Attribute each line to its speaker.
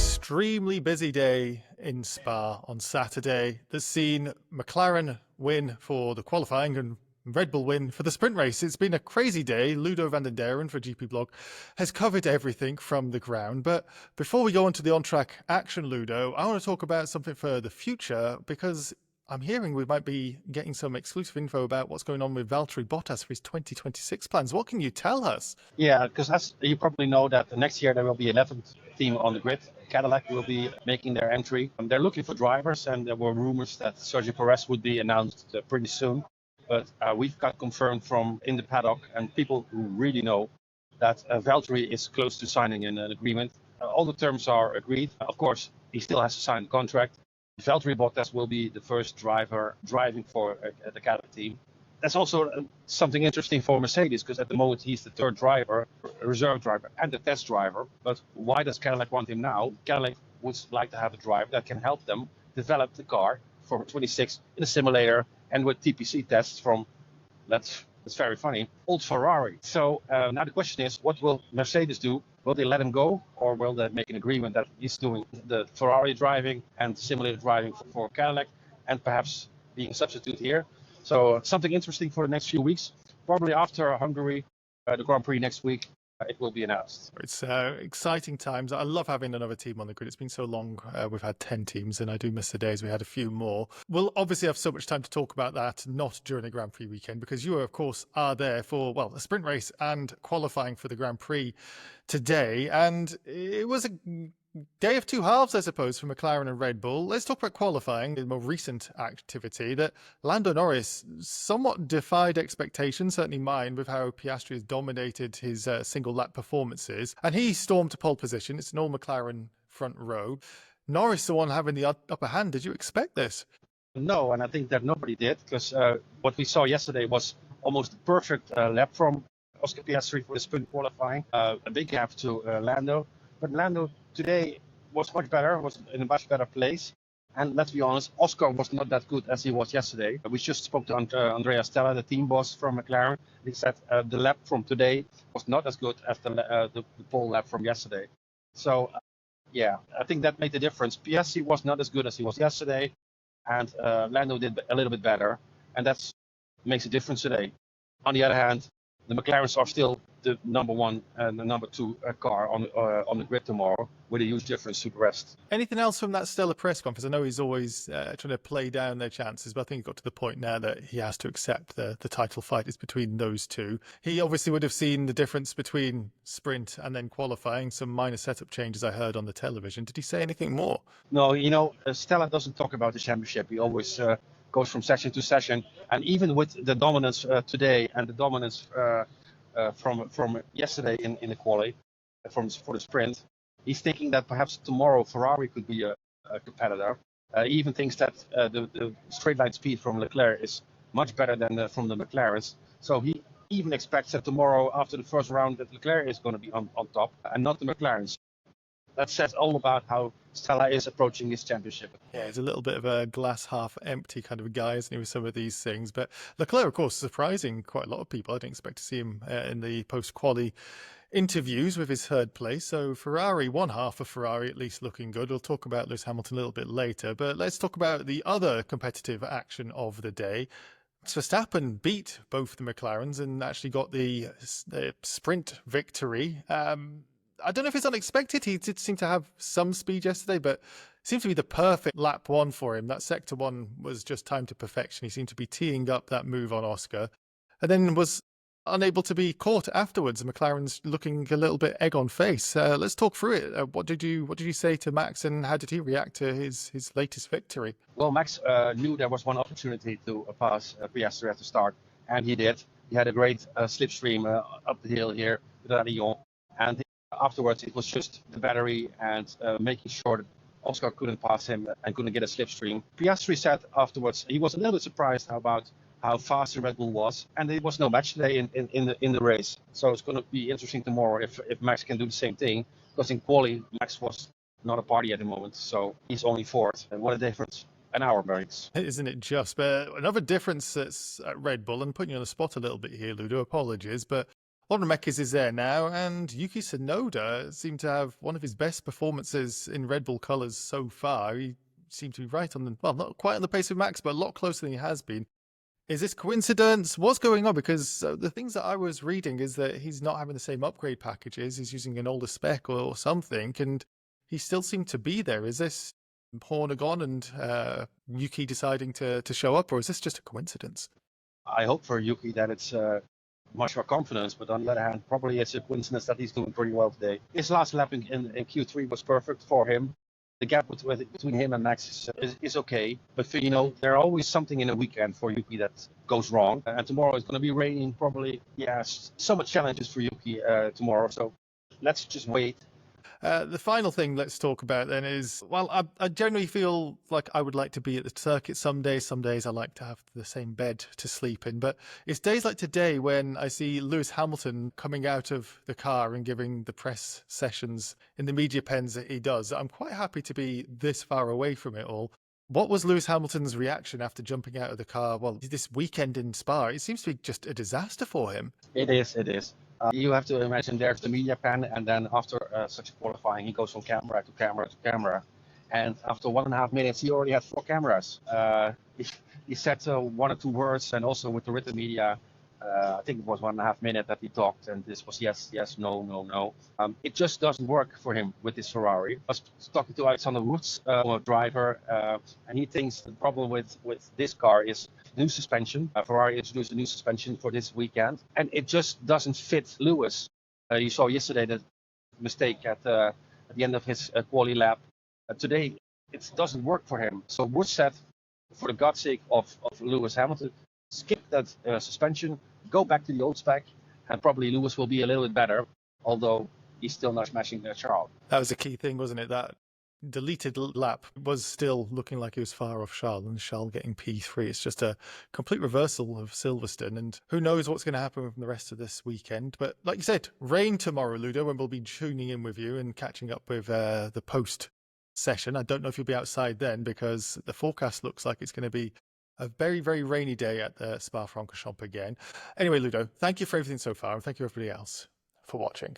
Speaker 1: extremely busy day in Spa on Saturday that's seen McLaren win for the qualifying and Red Bull win for the sprint race. It's been a crazy day. Ludo Van Denderen for GPBlog has covered everything from the ground. But before we go on to the on-track action, Ludo, I want to talk about something for the future, because I'm hearing we might be getting some exclusive info about what's going on with Valtteri Bottas for his 2026 plans. What can you tell us?
Speaker 2: Yeah, because as you probably know that next year there will be 11th team on the grid. Cadillac will be making their entry. They're looking for drivers, and there were rumors that Sergio Perez would be announced pretty soon. But we've got confirmed from in the paddock and people who really know that Valtteri is close to signing an agreement. All the terms are agreed. Of course, he still has to sign the contract. Valtteri Bottas will be the first driver driving for the Cadillac team. That's also something interesting for Mercedes, because at the moment he's the third driver, a reserve driver and a test driver. But why does Cadillac want him now? Cadillac would like to have a driver that can help them develop the car for 26 in a simulator and with TPC tests from, that's very funny, old Ferrari. So now the question is, what will Mercedes do? Will they let him go, or will they make an agreement that he's doing the Ferrari driving and simulator driving for Cadillac, and perhaps being a substitute here? So something interesting for the next few weeks. Probably after Hungary, the Grand Prix next week, it will be announced.
Speaker 1: It's exciting times. I love having another team on the grid. It's been so long. We've had 10 teams, and I do miss the days we had a few more. We'll obviously have so much time to talk about that, not during the Grand Prix weekend, because you, of course, are there for, well, a sprint race and qualifying for the Grand Prix today. And it was a day of two halves, I suppose, for McLaren and Red Bull. Let's talk about qualifying, the more recent activity that Lando Norris somewhat defied expectations, certainly mine, with how Piastri has dominated his single lap performances. And he stormed to pole position. It's an all McLaren front row. Norris, the one having the upper hand. Did you expect this?
Speaker 2: No, and I think that nobody did, because what we saw yesterday was almost a perfect lap from Oscar Piastri for the sprint qualifying. A big gap to Lando. But Lando today was much better, was in a much better place. And let's be honest, Oscar was not that good as he was yesterday. We just spoke to Andrea Stella, the team boss from McLaren. He said the lap from today was not as good as the pole lap from yesterday. So, yeah, I think that made the difference. Piastri was not as good as he was yesterday, and Lando did a little bit better. And that makes a difference today. On the other hand, the McLarens are still the number one and the number two car on the grid tomorrow, with a huge difference to the rest.
Speaker 1: Anything else from that Stella press conference? I know he's always trying to play down their chances, but I think he got to the point now that he has to accept the title fight is between those two. He obviously would have seen the difference between sprint and then qualifying, some minor setup changes I heard on the television. Did he say anything more?
Speaker 2: No, you know, Stella doesn't talk about the championship. He always goes from session to session. And even with the dominance today and the dominance from yesterday in the quali for the sprint, he's thinking that perhaps tomorrow Ferrari could be a competitor. He even thinks that the straight line speed from Leclerc is much better than from the McLarens. So he even expects that tomorrow, after the first round, that Leclerc is going to be on top and not the McLarens. That says all about how Stella is approaching his championship.
Speaker 1: Yeah, he's a little bit of a glass half empty kind of guy, isn't he, with some of these things. But Leclerc, of course, surprising quite a lot of people. I didn't expect to see him in the post-quali interviews with his third place. So Ferrari, one half of Ferrari at least looking good. We'll talk about Lewis Hamilton a little bit later. But let's talk about the other competitive action of the day. Max Verstappen beat both the McLarens and actually got the sprint victory. I don't know if it's unexpected. He did seem to have some speed yesterday, but it seemed to be the perfect lap one for him. That sector one was just timed to perfection. He seemed to be teeing up that move on Oscar, and then was unable to be caught afterwards. The McLaren's looking a little bit egg on face. Let's talk through it. What did you say to Max, and how did he react to his latest victory?
Speaker 2: Well, Max knew there was one opportunity to pass Piastri at the start, and he did. He had a great slipstream up the hill here with Lyon, and afterwards it was just the battery and making sure that Oscar couldn't pass him and couldn't get a slipstream. Piastri said afterwards he was a little bit surprised about how fast the Red Bull was, and there was no match today in the race. So it's going to be interesting tomorrow if Max can do the same thing, because in quali Max was not a party at the moment, so he's only fourth. And what a difference. An hour makes.
Speaker 1: Isn't it just? But another difference that's at Red Bull, and putting you on the spot a little bit here, Ludo, apologies, but Lauren Mekies is there now, and Yuki Tsunoda seemed to have one of his best performances in Red Bull colours so far. He seemed to be right on the, well, not quite on the pace of Max, but a lot closer than he has been. Is this coincidence? What's going on? Because the things that I was reading is that he's not having the same upgrade packages. He's using an older spec or something, and he still seemed to be there. Is this Horner gone and Yuki deciding to show up, or is this just a coincidence?
Speaker 2: I hope for Yuki that it's much more confidence, but on the other hand, probably it's a coincidence that he's doing pretty well today. His last lap in Q3 was perfect for him. The gap between him and Max is okay, but there's always something in a weekend for Yuki that goes wrong. And tomorrow is going to be raining, probably. Yeah, so much challenges for Yuki tomorrow. So let's just wait.
Speaker 1: The final thing let's talk about then is, well, I generally feel like I would like to be at the circuit some days. Some days I like to have the same bed to sleep in. But it's days like today when I see Lewis Hamilton coming out of the car and giving the press sessions in the media pens that he does. I'm quite happy to be this far away from it all. What was Lewis Hamilton's reaction after jumping out of the car? Well, this weekend in Spa, it seems to be just a disaster for him.
Speaker 2: It is. You have to imagine there's the media pen, and then after such a qualifying, he goes from camera to camera to camera. And after 1.5 minutes, he already had 4 cameras. He said 1 or 2 words, and also with the written media, I think it was 1.5 minutes that he talked, and this was yes, no. It just doesn't work for him with this Ferrari. I was talking to Alexander Woods, a driver, and he thinks the problem with this car is new suspension. Ferrari introduced a new suspension for this weekend, and it just doesn't fit Lewis. You saw yesterday that mistake at the end of his quali lap. Today, it doesn't work for him. So Woods said, for the God's sake of Lewis Hamilton, skip that suspension, go back to the old spec, and probably Lewis will be a little bit better, although he's still not smashing Charles.
Speaker 1: That was a key thing, wasn't it? That deleted lap was still looking like he was far off Charles, and Charles getting P3. It's just a complete reversal of Silverstone, and who knows what's going to happen from the rest of this weekend. But like you said, rain tomorrow, Ludo, and we'll be tuning in with you and catching up with the post session. I don't know if you'll be outside then, because the forecast looks like it's going to be a very, very rainy day at the Spa-Francorchamps again. Anyway, Ludo, thank you for everything so far, and thank you everybody else for watching.